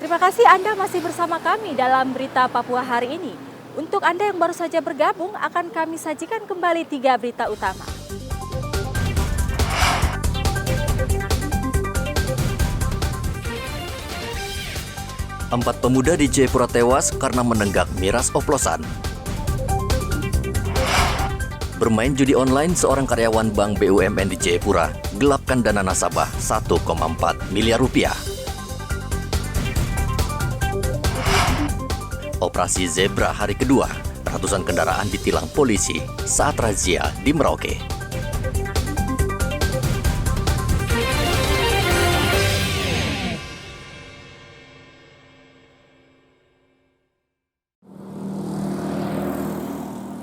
Terima kasih Anda masih bersama kami dalam Berita Papua hari ini. Untuk Anda yang baru saja bergabung, akan kami sajikan kembali 3 berita utama. Empat pemuda di Jayapura tewas karena menenggak miras oplosan. Bermain judi online, seorang karyawan Bank BUMN di Jayapura gelapkan dana nasabah 1,4 miliar rupiah. Operasi Zebra hari kedua, ratusan kendaraan ditilang polisi saat razia di Merauke.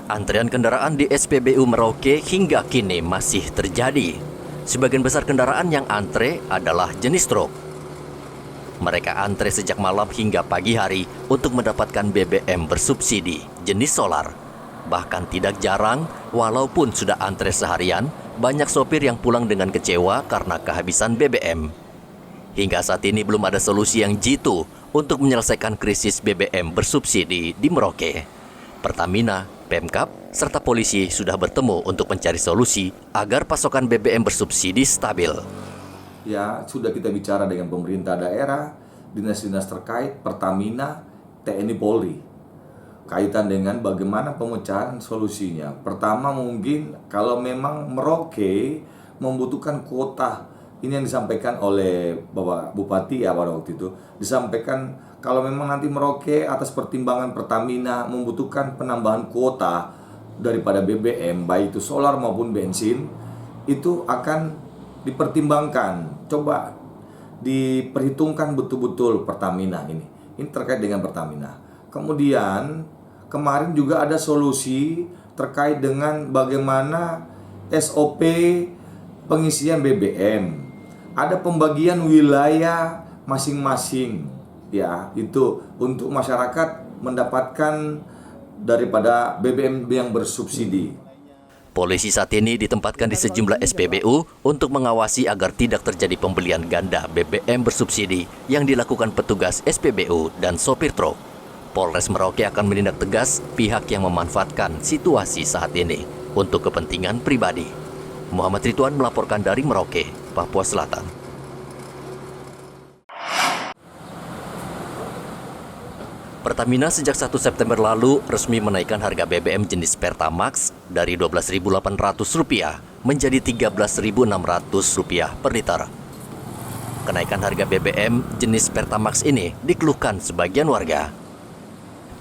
Antrean kendaraan di SPBU Merauke hingga kini masih terjadi. Sebagian besar kendaraan yang antre adalah jenis truk. Mereka antre sejak malam hingga pagi hari untuk mendapatkan BBM bersubsidi jenis solar. Bahkan tidak jarang, walaupun sudah antre seharian, banyak sopir yang pulang dengan kecewa karena kehabisan BBM. Hingga saat ini belum ada solusi yang jitu untuk menyelesaikan krisis BBM bersubsidi di Merauke. Pertamina, Pemkap, serta polisi sudah bertemu untuk mencari solusi agar pasokan BBM bersubsidi stabil. Ya, sudah kita bicara dengan pemerintah daerah, dinas-dinas terkait, Pertamina, TNI Polri. Kaitan dengan bagaimana pemecahan solusinya. Pertama mungkin kalau memang Merauke membutuhkan kuota, ini yang disampaikan oleh Bapak Bupati ya pada waktu itu, disampaikan kalau memang nanti Merauke atas pertimbangan Pertamina membutuhkan penambahan kuota daripada BBM, baik itu solar maupun bensin, itu akan dipertimbangkan, coba diperhitungkan betul-betul Pertamina ini. Ini terkait dengan Pertamina. Kemudian kemarin juga ada solusi terkait dengan bagaimana SOP pengisian BBM. Ada pembagian wilayah masing-masing, ya, itu untuk masyarakat mendapatkan daripada BBM yang bersubsidi. Polisi saat ini ditempatkan di sejumlah SPBU untuk mengawasi agar tidak terjadi pembelian ganda BBM bersubsidi yang dilakukan petugas SPBU dan sopir truk. Polres Merauke akan menindak tegas pihak yang memanfaatkan situasi saat ini untuk kepentingan pribadi. Muhammad Ridwan melaporkan dari Merauke, Papua Selatan. Pertamina sejak 1 September lalu resmi menaikkan harga BBM jenis Pertamax dari Rp12.800 menjadi Rp13.600 per liter. Kenaikan harga BBM jenis Pertamax ini dikeluhkan sebagian warga.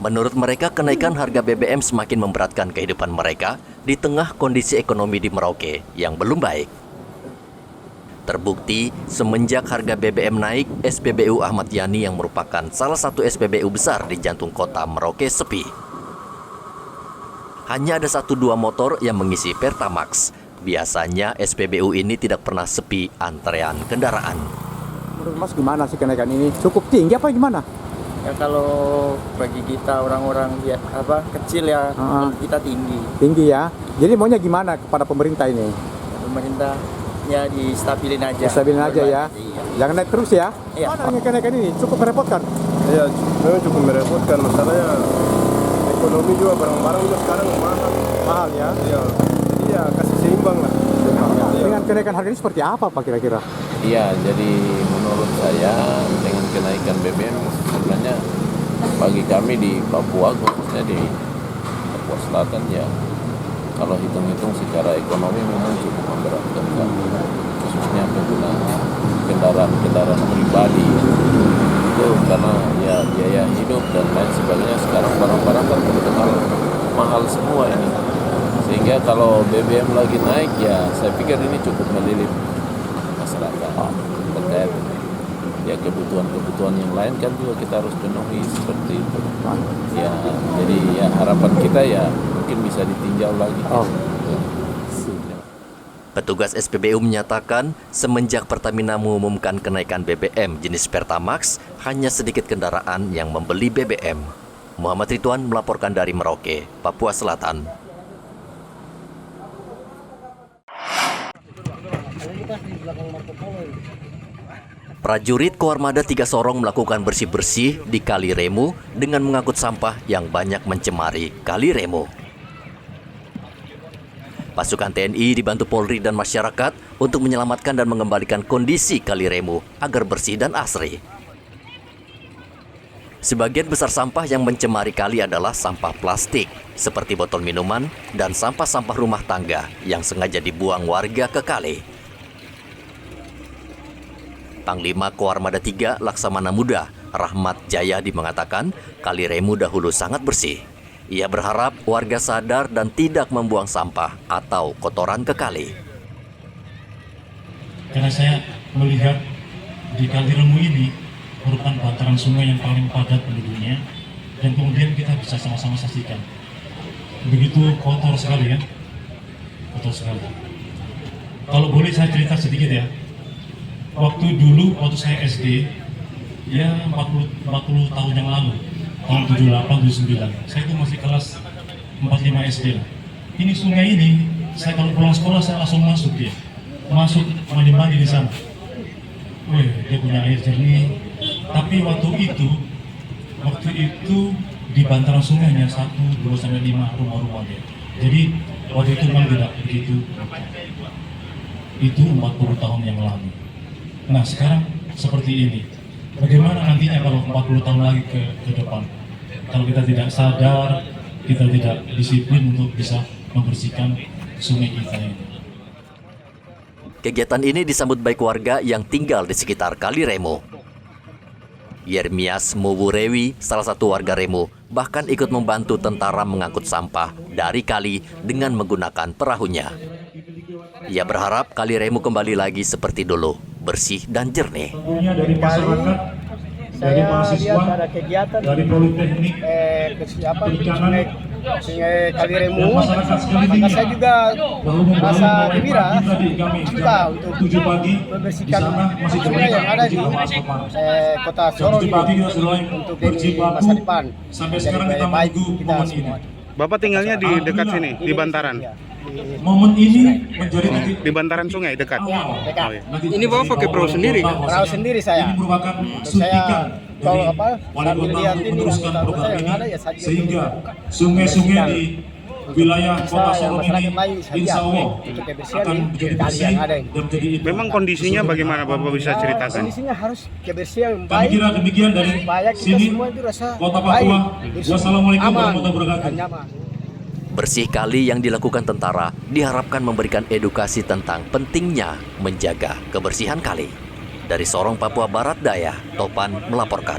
Menurut mereka, kenaikan harga BBM semakin memberatkan kehidupan mereka di tengah kondisi ekonomi di Merauke yang belum baik. Terbukti, semenjak harga BBM naik, SPBU Ahmad Yani yang merupakan salah satu SPBU besar di jantung kota Merauke sepi. Hanya ada 1-2 motor yang mengisi Pertamax. Biasanya SPBU ini tidak pernah sepi antrean kendaraan. Menurut Mas gimana sih kenaikan ini? Cukup tinggi apa gimana? Ya kalau bagi kita orang-orang ya kecil ya, kita tinggi. Tinggi ya. Jadi maunya gimana kepada pemerintah ini? Pemerintah ya distabilin aja. Distabilin aja ya. Iya. Jangan naik terus ya. Iya. Mana kenaikan ini cukup merepotkan? Iya, memang cukup merepotkan. Masalahnya ekonomi juga barang-barang juga sekarang mahal. Mahal ya. Iya. Jadi ya kasih seimbang lah. Iya. Dengan kenaikan harga ini seperti apa Pak kira-kira? Iya, jadi menurut saya dengan kenaikan BBM sebenarnya bagi kami di Papua, khususnya di Papua Selatan ya, kalau hitung-hitung secara ekonomi memang cukup memberatkan, khususnya pengguna kendaraan pribadi itu karena ya biaya hidup dan lain sebagainya sekarang barang-barang kan terkenal mahal semua ini, sehingga kalau BBM lagi naik ya saya pikir ini cukup melilit masyarakat terkait ya kebutuhan yang lain kan juga kita harus penuhi seperti itu ya. Jadi ya harapan kita ya mungkin bisa ditinjau lagi. Petugas SPBU menyatakan semenjak Pertamina mengumumkan kenaikan BBM jenis Pertamax, hanya sedikit kendaraan yang membeli BBM. Muhammad Ridwan melaporkan dari Merauke, Papua Selatan. Prajurit Koarmada 3 Sorong melakukan bersih-bersih di Kali Remu dengan mengangkut sampah yang banyak mencemari Kali Remu. Pasukan TNI dibantu Polri dan masyarakat untuk menyelamatkan dan mengembalikan kondisi Kali Remu agar bersih dan asri. Sebagian besar sampah yang mencemari kali adalah sampah plastik, seperti botol minuman dan sampah-sampah rumah tangga yang sengaja dibuang warga ke kali. Panglima Koarmada 3 Laksamana Muda, Rahmat Jayadi mengatakan Kali Remu dahulu sangat bersih. Ia berharap warga sadar dan tidak membuang sampah atau kotoran ke kali. Karena saya melihat di Kali Remu ini merupakan bantaran sungai yang paling padat penduduknya, dan kemudian kita bisa sama-sama saksikan begitu kotor sekali ya, kotor sekali. Kalau boleh saya cerita sedikit ya, waktu saya SD, ya 40 tahun yang lalu, tahun 78, 79, saya itu masih kelas 4-5 SD lah. Ini sungai ini, saya kalau pulang sekolah saya langsung masuk mandi-mandi di sana. Wih, dia punya air jernih. Tapi waktu itu di bantaran sungainya 1, 2, sampai 5 rumah-rumah dia. Jadi waktu itu memang tidak begitu. Itu 40 tahun yang lalu. Nah sekarang seperti ini. Bagaimana nantinya kalau 40 tahun lagi ke depan? Kalau kita tidak sadar, kita tidak disiplin untuk bisa membersihkan sungai kita ini. Kegiatan ini disambut baik warga yang tinggal di sekitar Kali Remu. Yermias Muwurewi, salah satu warga Remu, bahkan ikut membantu tentara mengangkut sampah dari kali dengan menggunakan perahunya. Ia berharap Kali Remu kembali lagi seperti dulu, bersih dan jernih. Tentunya dari masyarakat, dari mahasiswa, dari politeknik, perikanan, Sungai Kali Remu, masyarakat maka saya juga merasa gembira juga untuk 7 pagi membersihkan di sana masih sungai yang ada di kota Sorong ini untuk di masa depan. Sampai sekarang kita menunggu momen ini. Bapak tinggalnya di dekat sini, di bantaran. Momen ini menjadi Di bantaran sungai dekat. Dekat. Ini Bapak pakai perahu sendiri kan? Perahu sendiri saya. Ini merupakan Saya suntikan kalau wali sambil kota lihat untuk ini meneruskan anggota program yang ini, ada ya saja sehingga sungai-sungai di wilayah kota Sorong ini masyarakat lain saja insya Allah untuk kebersihan akan di menjadi kali bersih yang ada. dan menjadi Memang kondisinya bagaimana Bapak bisa ceritakan? Kondisinya harus kebersihan yang Kami baik kira demikian dari supaya kita sini semua itu rasa Kota baik, Papua. bersih, Wassalamualaikum aman, warahmatullahi wabarakatuh. dan nyaman. Bersih kali yang dilakukan tentara diharapkan memberikan edukasi tentang pentingnya menjaga kebersihan kali. Dari Sorong, Papua Barat Daya, Topan melaporkan.